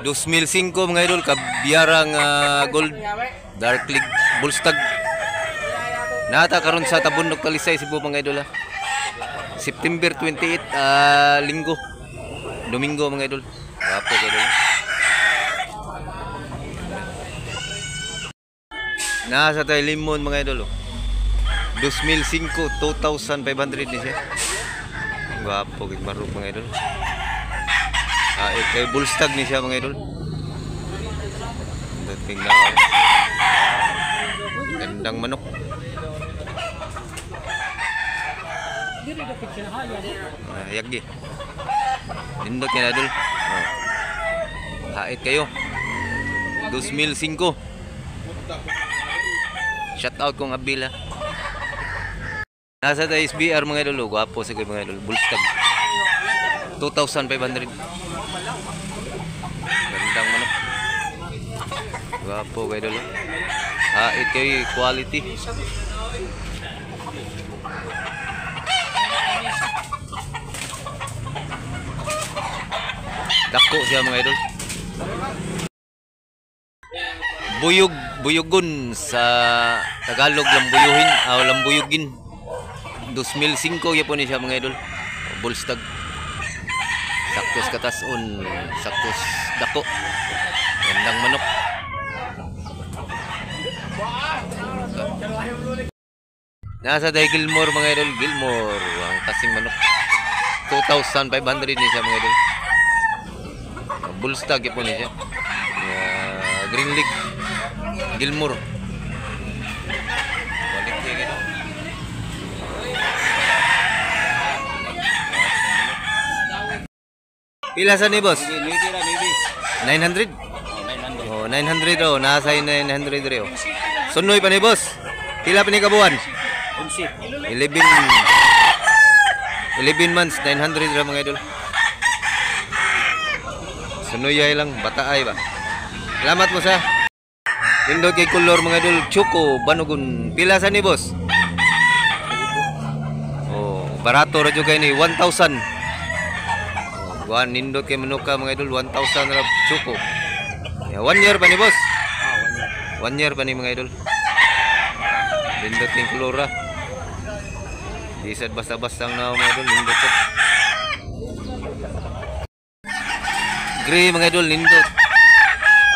2005 mga idol, kabiyarang gold dark league bullstag. Nata karon sa Tabundok Talisay Cebu mga idol. September 28 linggo. Domingo mga idol. Wapo mga idol. Nasa tayo limon mga idol. 2005 2,500 ni siya. Wapo gid marok mga idol. Kay bullstag ni siya mga idol. Dating na gandang manok. Yagi. Nindot yan idol. Hait kayo. 2005. Shout out kong Abila. Nasa tayo SBR mga idol. Gwapo sa mga idol. Bullstag 2,500. Gandang manok. Gwapo kayo idol. Hait kayo, quality. Dako siya mga idol. Buyogon sa Tagalog lambuyuhin o lambuyugin. 2005 yapon ni siya mga idol. Bullstag. Saktos katason, saktos dako. Gandang manok. Nasa day Gilmore mga idol, Gilmore ang kasing manok. 2,500 ni siya mga idol. Bullstag yapon ni siya. Green League Gilmore. Balik niya gino. Pila sa ni boss? 900? Oh, 900 oh, nasa 900 reo. Sunoy pa ni boss. Pila pa ni kabuan? 11 months, 900 ra mga idol. Sunoy ay lang, bataay ba? Salamat mo sa pindot kay color mga idol. Choco, banugon. Pila sa ni boss? Oh, barato ra jud kay ni 1,000. Kuan nindot kay manuka mga idol, 1,000 ra Choco. 1 year pa ni boss? 1 year pa ni mga idol. Nindot kay color ra. Di sad basta-basta na mga idol, nindot sad. Gray mga idol, nindot.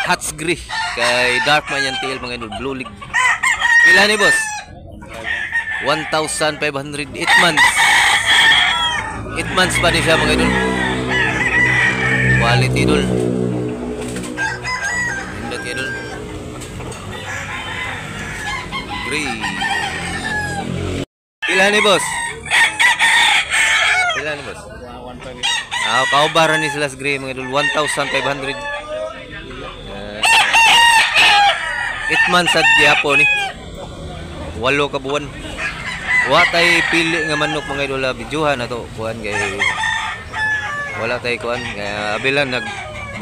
Hats gray kay dark man yan tail mga idol, blue league. Pila ni boss? 1,500, 8 months. 8 months pa ni siya mga idol. Quality idol. Nindot idol. Gray. Pila ni boss? Pila ni boss? 1,500. Kaubaran ni sila sa gray mga idol, 1,500. 8 months sa Japo ni. 8 ka buwan. Wa tay pili nga manok mga idol, bidyuhan na to. Kuan kay wala tay kuan. Kaya abilan nag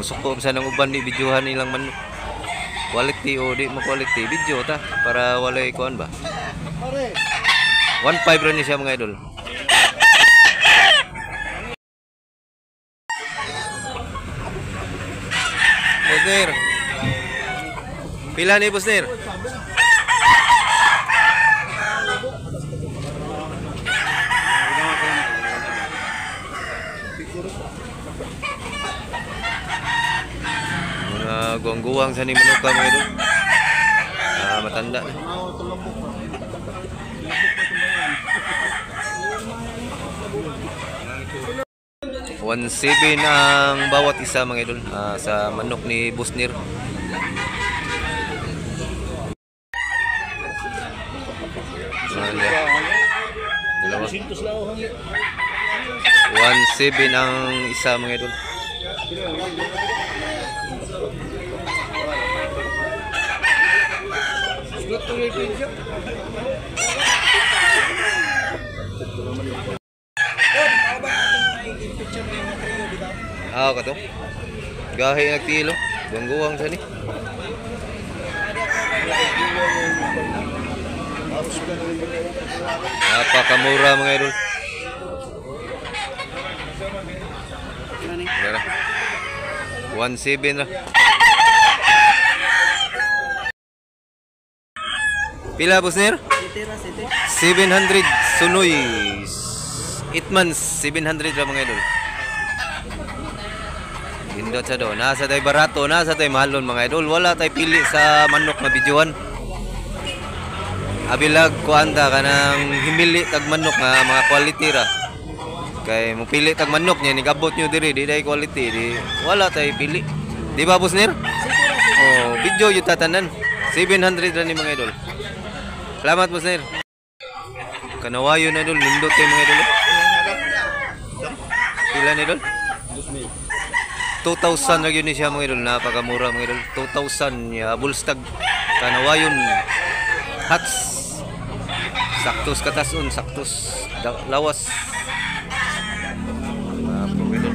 musukom sa nang uban ni bidyuhan nilang manok. Quality o di mo quality video ta para walay kuan ba. 1,500 ra ni siya mga idol. Bosner. Pila ni Bosner? Guwang-guwang sa ni manuka mga idol. Matanda na. 1,700 ang bawat isa mga idol sa manok ni Bosner. Dalawa. 1,700 ang isa mga idol. Kato. Gahi nagtilo. Guwang-guwang sa ni. Napakamura mga idol. 1.7 ra. Pila boss nir? 700 sunoy. 8 months 700 ra mga idol. Indot sa do. Nasa tay barato, nasa tay mahalon mga idol. Wala tay pili sa manok na bidyuhan. Abilag kuanta kanang himili tag manok nga mga quality ra. Kay mo pili tag manok niya nigabot nyo diri di day quality di wala tay pili. Di ba boss nir? Oh, video yung tatanan. 700 ra ni mga idol. Salamat boss nir. Kanawayo na idol, lindot kay mga idol. Pila ni idol? 2,000 na yun siya mga idol, napakamura mga idol. 2,000 ya bulstag kanawayon hats. Saktos katasun, saktos lawas. Mga idol.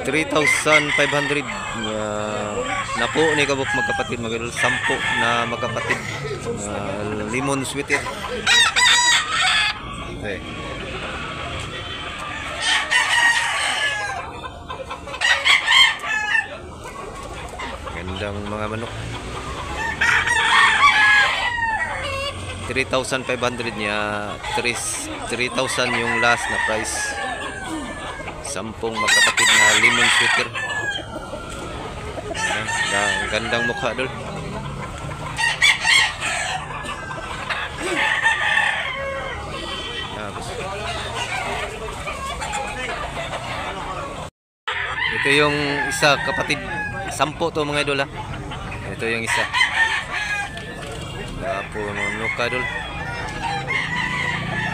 $3,500 napo ni kabuk magkapatid mga idol. 10 na magkapatid lemon sweater. Okay. Gandang mga manok. 3,500 niya. 3,000 yung last na price. 10 magkapatid na lemon sweater. Gandang mukha dul. Ito yung isa kapatid, 10 to mga idol ha. Ito yung isa. Dapo manok idol.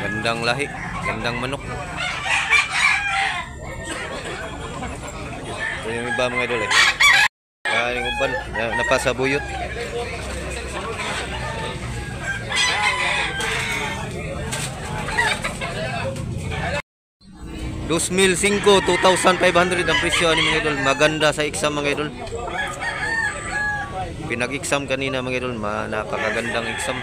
Gandang lahi, gandang manok. Ito yung iba mga idol eh. Yung uban, napasabuyot. $2,500 ang presyo ni mga idol. Maganda sa exam mga idol. Pinag-exam kanina mga idol, napakagandang exam.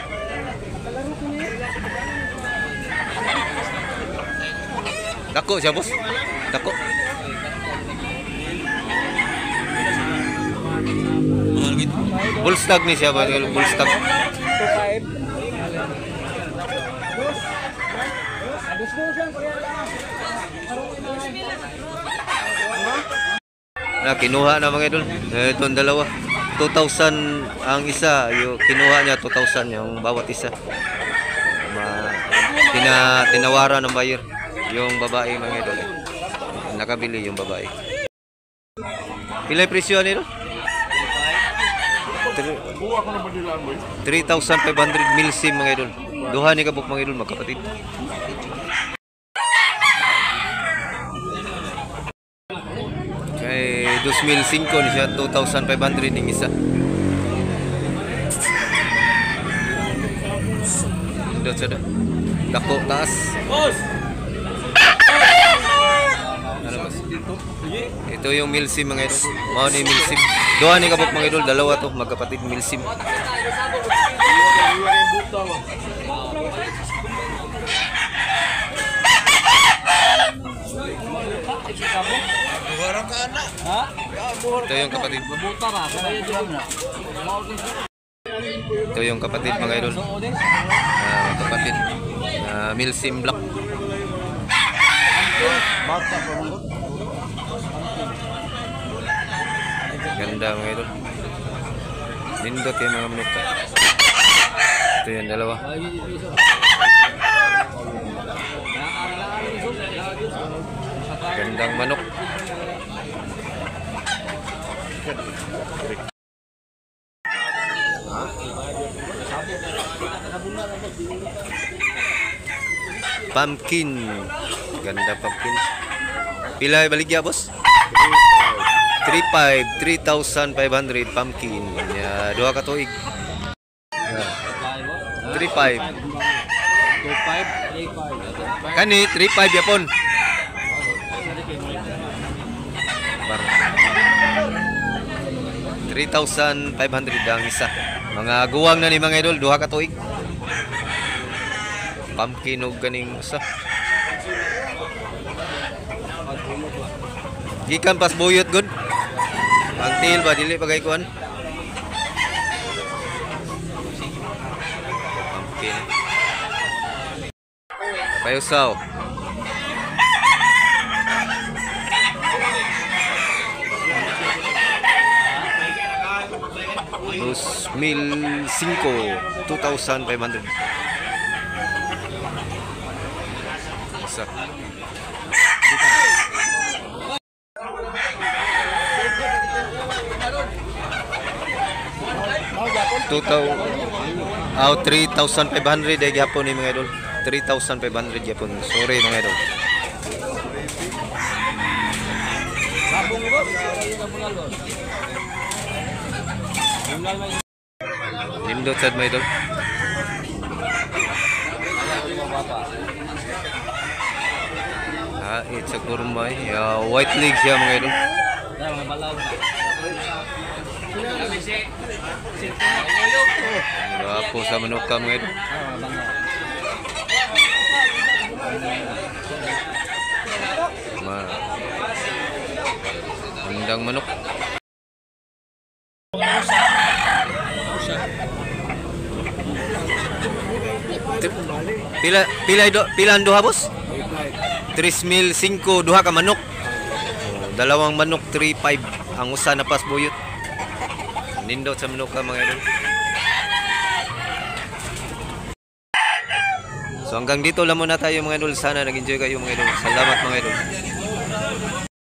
Dako siya boss. Dako. Bullstag ni siya ba? Bullstag. 2.5. Na kinuha na mga idol. Itong dalawa. 2,000 ang isa. Yung kinuha niya 2,000 yung bawat isa. Tinawaran ng buyer. Yung babae mga idol. Nakabili yung babae. Pila yung presyo nito? 3,500 milsim mga idol. Duha ni kabuk mga idol magkapatid. Kay 2,500 ni siya, 2,500 yung isa. Dito siya doon. Dako taas. Ito yung milsim mga idol. Mao ni milsim. Duha ni kabuk mga idol, dalawa to magkapatid milsim. Ito yung kapatid mo. Ito yung kapatid mga idol. Kapatid milsim black. Ganda mga idol. Lindot yung mga manok. Ito yung dalawa. Gandang manok. Pumpkin. Ganda pumpkin. Pila baligya boss? 3,500 pumpkin. Ya, dua ka tuig. 3,500. 2,500. Kani 3,500 yapon. 3,500 ang isa. Mga guwang na ni mga idol, duha ka tuig. Pumpkin og ganing usa. Gikan pas buyot good. Ang tail ba dili pagay kuan. Pumpkin. Payusaw. Dos mil 2,500. Isa. 3,500 ay gyapon ni mga idol. 3,500 gyapon. Sorry mga idol. Nindot sad mga idol. It's a kurmay. White leg siya mga idol. Gapo sa manok ka mga idol. Undang manok. Pila ang duha boss? 3,500 duha ka manok. Dalawang manok 3,500 ang usa na pas buyot. Nindot sa manok ka mga idol. So hanggang dito lang muna tayo mga idol. Sana nag-enjoy kayo mga idol. Salamat mga idol.